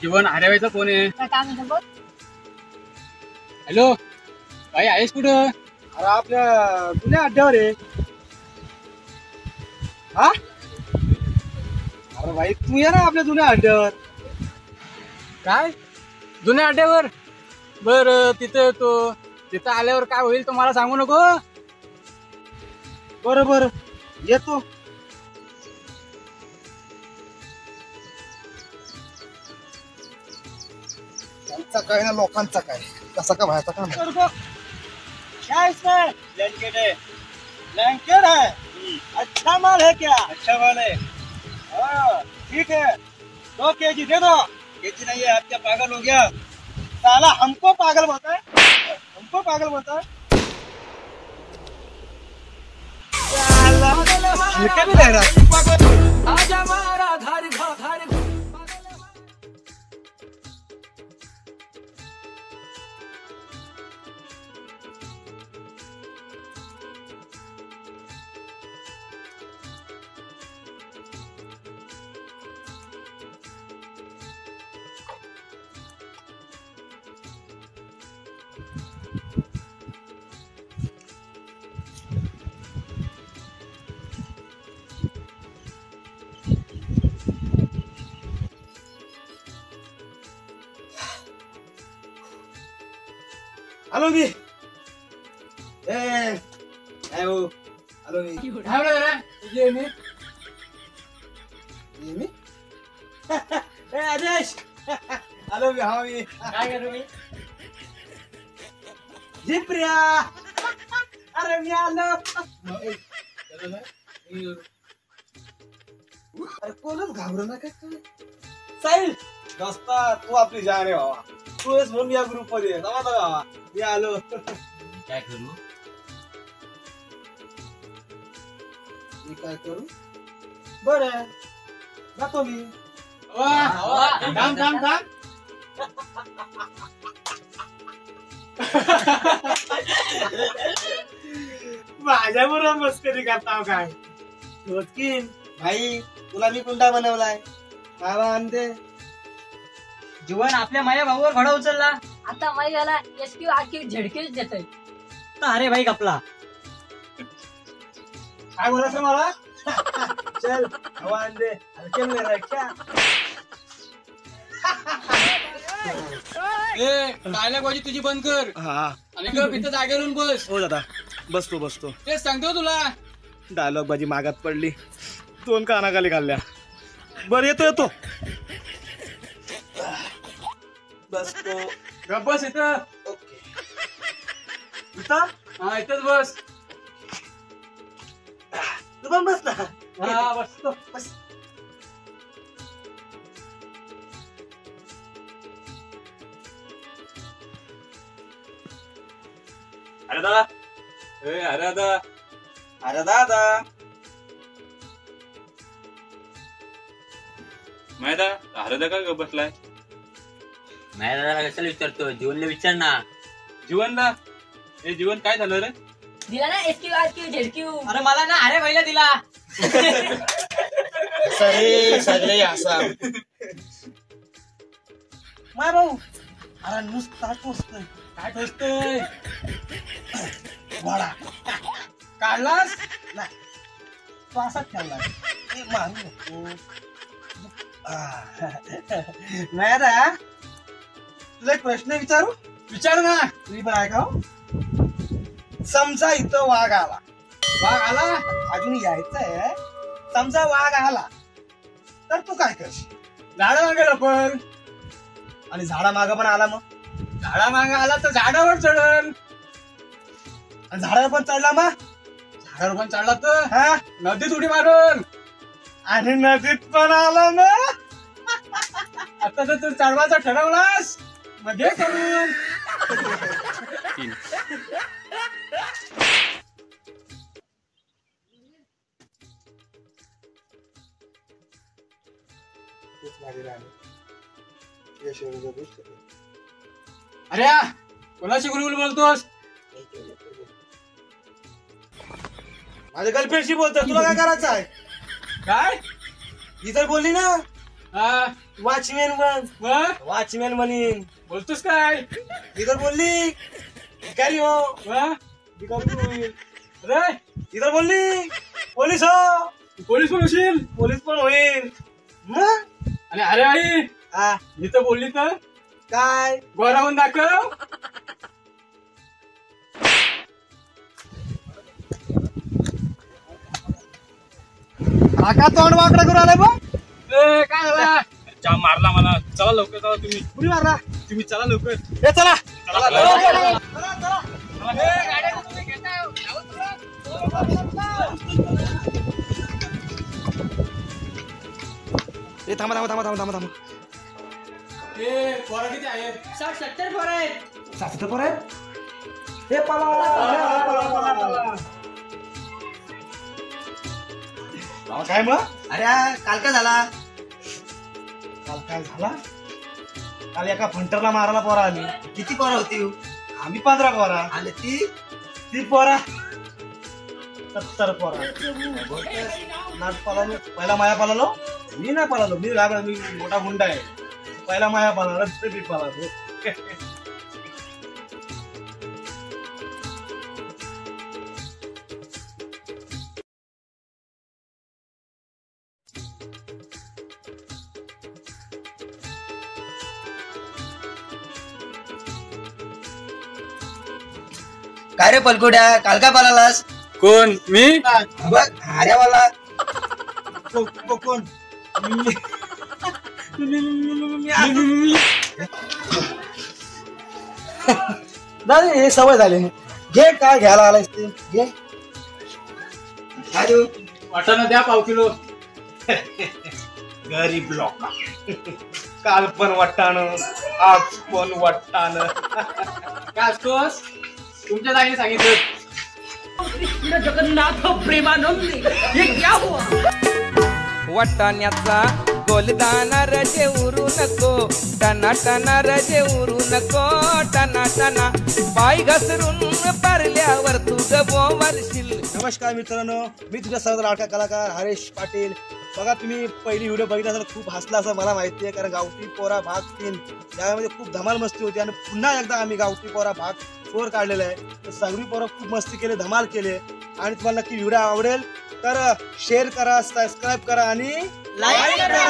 जीवन हरवायचा कोण आहे? काय म्हणतो बोल. हॅलो भाई, आहेस कुठं? अरे आपल्या जुन्या अड्ड्यावर आहे. हा अरे भाई तू ये ना आपल्या जुन्या अड्ड्यावर. काय जुन्या अड्ड्यावर? बर तिथं येतो. तिथं आल्यावर काय होईल तुम्हाला सांगू नको. बरं बरं येतो. त्यांचा काय ना लोकांचा काय, कसा का व्हायचा का नाही. क्या इसमें ब्लैंकेट है? ब्लैंकेट है। अच्छा माल है क्या? अच्छा माल है। हाँ ठीक है, 2 केजी दे दो। केजी नहीं है, आप क्या पागल हो गया? साला हमको पागल बोलता है, हमको पागल बोलता है। हलका भी लग रहा आलो मी. काय हो, आलो मी. ये मी. ये मी. आदेश आलो मी. हा मी काय करू मी? जिप्रिया. अरे मी आलो. अरे कोणच घाबरू नका. साहिल दोस्ता, तू आपली जान आहे बाबा. तू आहेस म्हणून या ग्रुप मध्ये समजलं बाबा. मी आलो. काय करू? मी काय करू? बरं जातो मी. थांब थांब थांब. माझ्या बरोबर मस्करी करता काय? रोजकीन भाई, तुला मी कुंडा बनवलाय. बाबा आणते. जीवन आपल्या माया भाऊवर घोडा उचलला. आता माई याला एसक्यू आरक्यू झडकीच देतोय. अरे भाई कपला. काय बोलायचं मला? चल हवा आणते. हलके में रख्या. डायलॉग बाजी तुझी बंद कर हा आणि गप इथं जागेवरून बस. हो दादा, बसतो. तेच सांगतो तुला. डायलॉग बाजी मागात पडली, 2 कानाखाली घालल्या. बर येतो. बसतो. गप बस इथं. ओके. इथं हा इथंच बस. तू पण बस ना. हा बसतो. बस. अरे दादा. अरे दादा. अरे दादा. माहिती अरे दादा का बसलाय? नाही दादा कशाला विचारतो, जीवनला विचार ना. जीवनला. हे जीवन काय झालं रे? दिला ना एसक्यू आरक्यू झडक्यू. अरे मला ना अरे भाईला दिला. सगळे असा माय भाऊ. अरे नुसता टोचतोय. काय ठोसतोय? वाडा काढलास? नाही, तो असाच ठेवलाय. मारू नको. नाही रा, तुला एक प्रश्न विचारू? विचार ना. तुम्ही पण ऐका. समजा इथं वाघ आला. वाघ आला? अजून यायचंय. समजा वाघ आला तर तू काय करशील? झाडं मागे लपल. आणि झाडा माग पण आला, मग झाडा मागे आला तर झाडावर चढल. आणि झाडावर पण चढला, मग झाडावर पण चढला तर हा, नदीत उडी मारल. आणि नदीत पण आला, मग आता तर तू चढवायचा ठरवलास, मग घे करून. अरे कोणाशी गुलगुल बोलतोस? माझ्या गर्लफ्रेंडशी बोलतोय. तुला काय करायचं आहे? काय? ही तर बोलली ना. हा वॉचमॅन बन. मग वॉचमॅन म्हणीन. बोलतोस काय इधर बोलली भिकारी हो. मग भिकारी होईल. रे इधर बोलली पोलीस हो. पोलीस पण होशील पोलीस पण होईल. मग आणि अरे आई हा इथं बोलली तर काय गोरावून दाखव. काका तोंड वाकडं करून आलाय बघ. ए, काय झाला जाम मारला मला. चला लवकर चला तुम्ही. कुणी मारला. तुम्ही चला लवकर. ए चला. ए थांबा थांबा थांबा थांबा थांबा थांबा. ए, पोरं किती आहेत 60-70 पोरं आहेत. सासू पोर आहेत. हे पळा काय मग. अरे काल काय झाला? काल काय झाला. काल एका फंटरला मारायला पोरा आली. किती पोरं होती? आम्ही 15 पोरा. आणि ती ती पोरा 70 पोरा. नाट पळालो. पहिला माया पळालो. मी नाही पळालो. मी लागला. मी मोठा गुंडा आहे. पहिला माया पळाला मी पळालो. काय रे पलकुड्या, काल काय पळालास? कोण मी बघ हाऱ्यावाला. कोण दादा हे सवय झाली. घे काय घ्यायला आलायस ते घे. काय देऊ? वाटाणा द्या 1 किलो. गरीब लोक. काल पण वाटाण आज पण वाटाण. काय असतोस तुमच्या जागेने सांगितलं. वाटाण्याचा गोलदाना रजे उरू नको. टना टना रजे उरू नको. टना टना पाय घसरून पारल्यावर तुझं बोवरशील. नमस्कार मित्रांनो, मी तुझ्या सर्व लाडका कलाकार हरेश पाटील. बघा तुम्ही पहिली व्हिडिओ बघितला असेल, खूप हसला असं मला माहिती आहे. कारण गावठी पोरा भाग 3 यामध्ये खूप धमाल मस्ती होती. आणि पुन्हा एकदा आम्ही गावठी पोरा भाग 4 काढलेला आहे. तर सगळी पोरं खूप मस्ती केली, धमाल केली. आणि तुम्हाला नक्की व्हिडिओ आवडेल तर शेअर करा, सबस्क्राईब करा आणि लाईक करा.